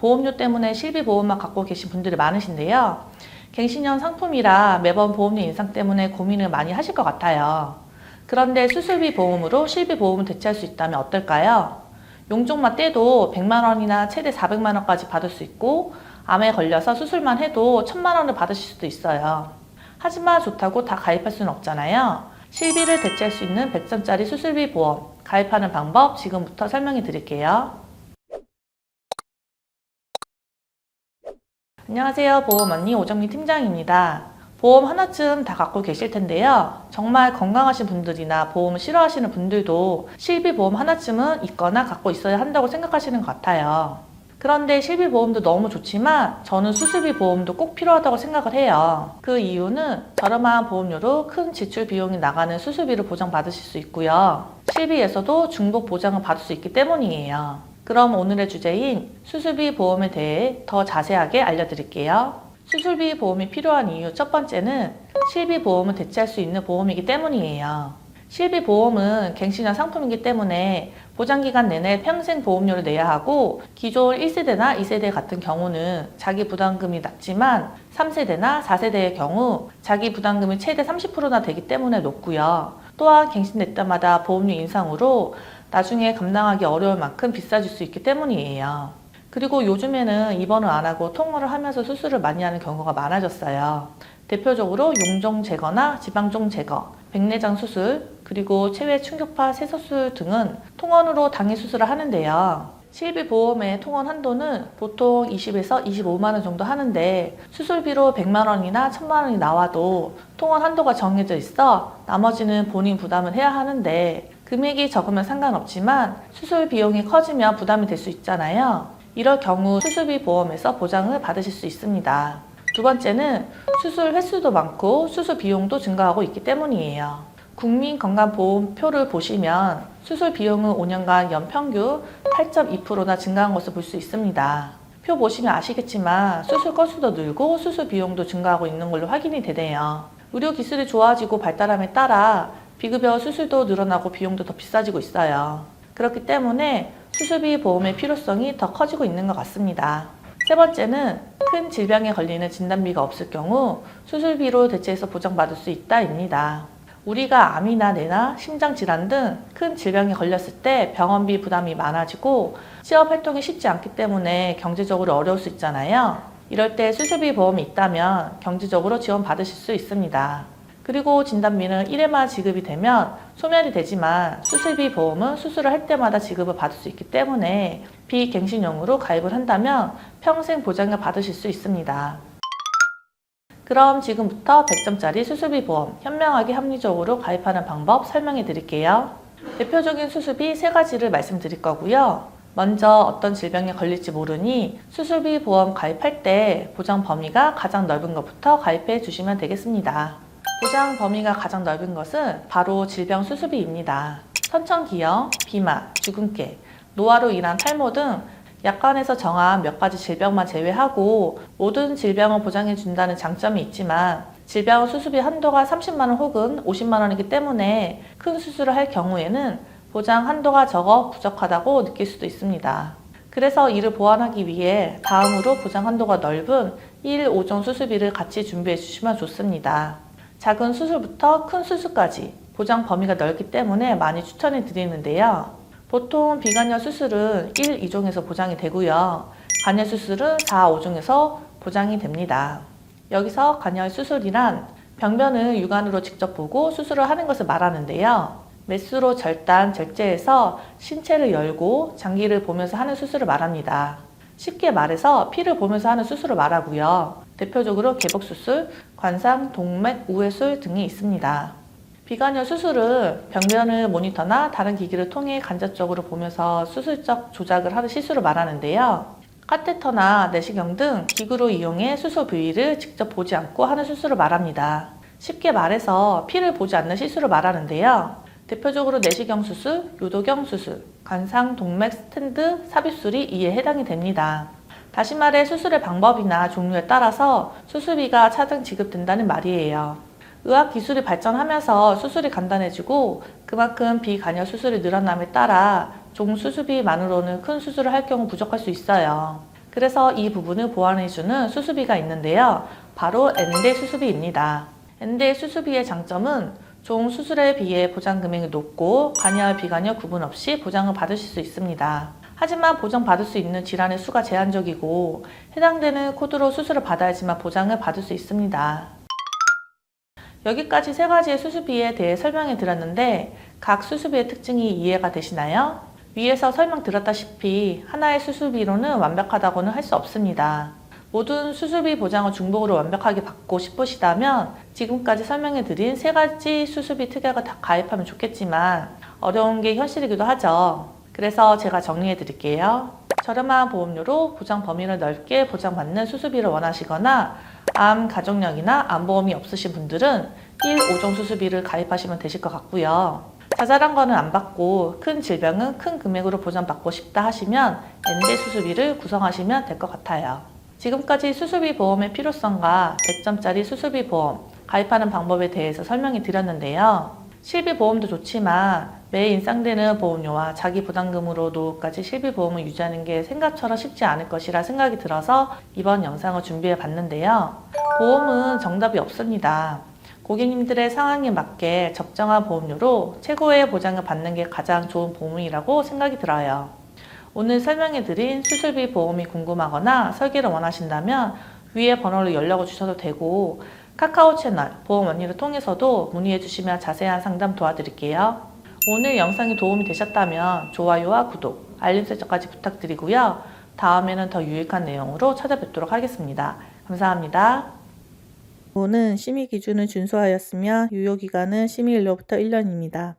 보험료 때문에 실비보험만 갖고 계신 분들이 많으신데요. 갱신형 상품이라 매번 보험료 인상 때문에 고민을 많이 하실 것 같아요. 그런데 수술비 보험으로 실비보험을 대체할 수 있다면 어떨까요? 용종만 떼도 100만 원이나 최대 400만 원까지 받을 수 있고 암에 걸려서 수술만 해도 1000만 원을 받으실 수도 있어요. 하지만 좋다고 다 가입할 수는 없잖아요. 실비를 대체할 수 있는 100점짜리 수술비 보험 가입하는 방법 지금부터 설명해 드릴게요. 안녕하세요. 보험 언니 오정미 팀장입니다. 보험 하나쯤 다 갖고 계실 텐데요. 정말 건강하신 분들이나 보험을 싫어하시는 분들도 실비보험 하나쯤은 있거나 갖고 있어야 한다고 생각하시는 것 같아요. 그런데 실비보험도 너무 좋지만 저는 수술비 보험도 꼭 필요하다고 생각을 해요. 그 이유는 저렴한 보험료로 큰 지출 비용이 나가는 수술비를 보장받으실 수 있고요. 실비에서도 중복 보장을 받을 수 있기 때문이에요. 그럼 오늘의 주제인 수술비 보험에 대해 더 자세하게 알려드릴게요. 수술비 보험이 필요한 이유 첫 번째는 실비 보험을 대체할 수 있는 보험이기 때문이에요. 실비 보험은 갱신형 상품이기 때문에 보장기간 내내 평생 보험료를 내야 하고 기존 1세대나 2세대 같은 경우는 자기 부담금이 낮지만 3세대나 4세대의 경우 자기 부담금이 최대 30%나 되기 때문에 높고요. 또한 갱신될 때마다 보험료 인상으로 나중에 감당하기 어려울 만큼 비싸질 수 있기 때문이에요. 그리고 요즘에는 입원을 안 하고 통원을 하면서 수술을 많이 하는 경우가 많아졌어요. 대표적으로 용종 제거나 지방종 제거, 백내장 수술, 그리고 체외 충격파 세서술 등은 통원으로 당일 수술을 하는데요. 실비보험의 통원 한도는 보통 20에서 25만 원 정도 하는데 수술비로 100만 원이나 1000만 원이 나와도 통원 한도가 정해져 있어 나머지는 본인 부담을 해야 하는데 금액이 적으면 상관없지만 수술 비용이 커지면 부담이 될 수 있잖아요. 이럴 경우 수술비 보험에서 보장을 받으실 수 있습니다. 두 번째는 수술 횟수도 많고 수술 비용도 증가하고 있기 때문이에요. 국민건강보험표를 보시면 수술 비용은 5년간 연평균 8.2%나 증가한 것을 볼 수 있습니다. 표 보시면 아시겠지만 수술 건수도 늘고 수술 비용도 증가하고 있는 걸로 확인이 되네요. 의료기술이 좋아지고 발달함에 따라 비급여 수술도 늘어나고 비용도 더 비싸지고 있어요. 그렇기 때문에 수술비 보험의 필요성이 더 커지고 있는 것 같습니다. 세 번째는 큰 질병에 걸리는 진단비가 없을 경우 수술비로 대체해서 보장받을 수 있다입니다. 우리가 암이나 뇌나 심장질환 등 큰 질병에 걸렸을 때 병원비 부담이 많아지고 취업활동이 쉽지 않기 때문에 경제적으로 어려울 수 있잖아요. 이럴 때 수술비 보험이 있다면 경제적으로 지원받으실 수 있습니다. 그리고 진단비는 1회만 지급이 되면 소멸이 되지만 수술비 보험은 수술을 할 때마다 지급을 받을 수 있기 때문에 비갱신형으로 가입을 한다면 평생 보장을 받으실 수 있습니다. 그럼 지금부터 100점짜리 수술비 보험 현명하게 합리적으로 가입하는 방법 설명해 드릴게요. 대표적인 수술비 3가지를 말씀드릴 거고요. 먼저 어떤 질병에 걸릴지 모르니 수술비 보험 가입할 때 보장 범위가 가장 넓은 것부터 가입해 주시면 되겠습니다. 보장 범위가 가장 넓은 것은 바로 질병 수술비입니다. 선천기형, 비만, 주근깨, 노화로 인한 탈모 등 약관에서 정한 몇 가지 질병만 제외하고 모든 질병을 보장해 준다는 장점이 있지만 질병 수술비 한도가 30만 원 혹은 50만 원이기 때문에 큰 수술을 할 경우에는 보장 한도가 적어 부족하다고 느낄 수도 있습니다. 그래서 이를 보완하기 위해 다음으로 보장 한도가 넓은 1, 5종 수술비를 같이 준비해 주시면 좋습니다. 작은 수술부터 큰 수술까지 보장 범위가 넓기 때문에 많이 추천해 드리는데요. 보통 비관여 수술은 1, 2종에서 보장이 되고요. 관여 수술은 4, 5종에서 보장이 됩니다. 여기서 관여 수술이란 병변을 육안으로 직접 보고 수술을 하는 것을 말하는데요. 메스로 절단, 절제해서 신체를 열고 장기를 보면서 하는 수술을 말합니다. 쉽게 말해서 피를 보면서 하는 수술을 말하고요. 대표적으로 개복수술, 관상, 동맥, 우회술 등이 있습니다. 비관여 수술은 병변을 모니터나 다른 기기를 통해 간접적으로 보면서 수술적 조작을 하는 시술을 말하는데요. 카테터나 내시경 등 기구를 이용해 수술 부위를 직접 보지 않고 하는 수술을 말합니다. 쉽게 말해서 피를 보지 않는 시술을 말하는데요. 대표적으로 내시경 수술, 요도경 수술, 관상, 동맥, 스텐드, 삽입술이 이에 해당이 됩니다. 다시 말해 수술의 방법이나 종류에 따라서 수술비가 차등 지급된다는 말이에요. 의학기술이 발전하면서 수술이 간단해지고 그만큼 비관여 수술이 늘어남에 따라 종 수술비만으로는 큰 수술을 할 경우 부족할 수 있어요. 그래서 이 부분을 보완해주는 수수비가 있는데요. 바로 엔데 수수비입니다. 엔데 수수비의 장점은 종 수술에 비해 보장 금액이 높고 간이와 비간이와 구분 없이 보장을 받으실 수 있습니다. 하지만 보장받을 수 있는 질환의 수가 제한적이고 해당되는 코드로 수술을 받아야지만 보장을 받을 수 있습니다. 여기까지 세 가지의 수수비에 대해 설명해 드렸는데 각 수수비의 특징이 이해가 되시나요? 위에서 설명드렸다시피 하나의 수수비로는 완벽하다고는 할 수 없습니다. 모든 수수비 보장을 중복으로 완벽하게 받고 싶으시다면 지금까지 설명해드린 세 가지 수수비 특약을 다 가입하면 좋겠지만 어려운 게 현실이기도 하죠. 그래서 제가 정리해 드릴게요. 저렴한 보험료로 보장 범위를 넓게 보장받는 수수비를 원하시거나 암 가족력이나 암보험이 없으신 분들은 1, 5종 수수비를 가입하시면 되실 것 같고요. 자잘한 거는 안 받고 큰 질병은 큰 금액으로 보장받고 싶다 하시면 엔데 수수비를 구성하시면 될 것 같아요. 지금까지 수수비 보험의 필요성과 100점짜리 수수비 보험 가입하는 방법에 대해서 설명해 드렸는데요. 실비 보험도 좋지만 매해 인상되는 보험료와 자기 부담금으로도까지 실비 보험을 유지하는 게 생각처럼 쉽지 않을 것이라 생각이 들어서 이번 영상을 준비해 봤는데요. 보험은 정답이 없습니다. 고객님들의 상황에 맞게 적정한 보험료로 최고의 보장을 받는 게 가장 좋은 보험이라고 생각이 들어요. 오늘 설명해드린 수술비 보험이 궁금하거나 설계를 원하신다면 위에 번호로 연락을 주셔도 되고 카카오 채널 보험 언니를 통해서도 문의해 주시면 자세한 상담 도와드릴게요. 오늘 영상이 도움이 되셨다면 좋아요와 구독, 알림 설정까지 부탁드리고요. 다음에는 더 유익한 내용으로 찾아뵙도록 하겠습니다. 감사합니다. 보험은 심의 기준을 준수하였으며 유효기간은 심의일로부터 1년입니다.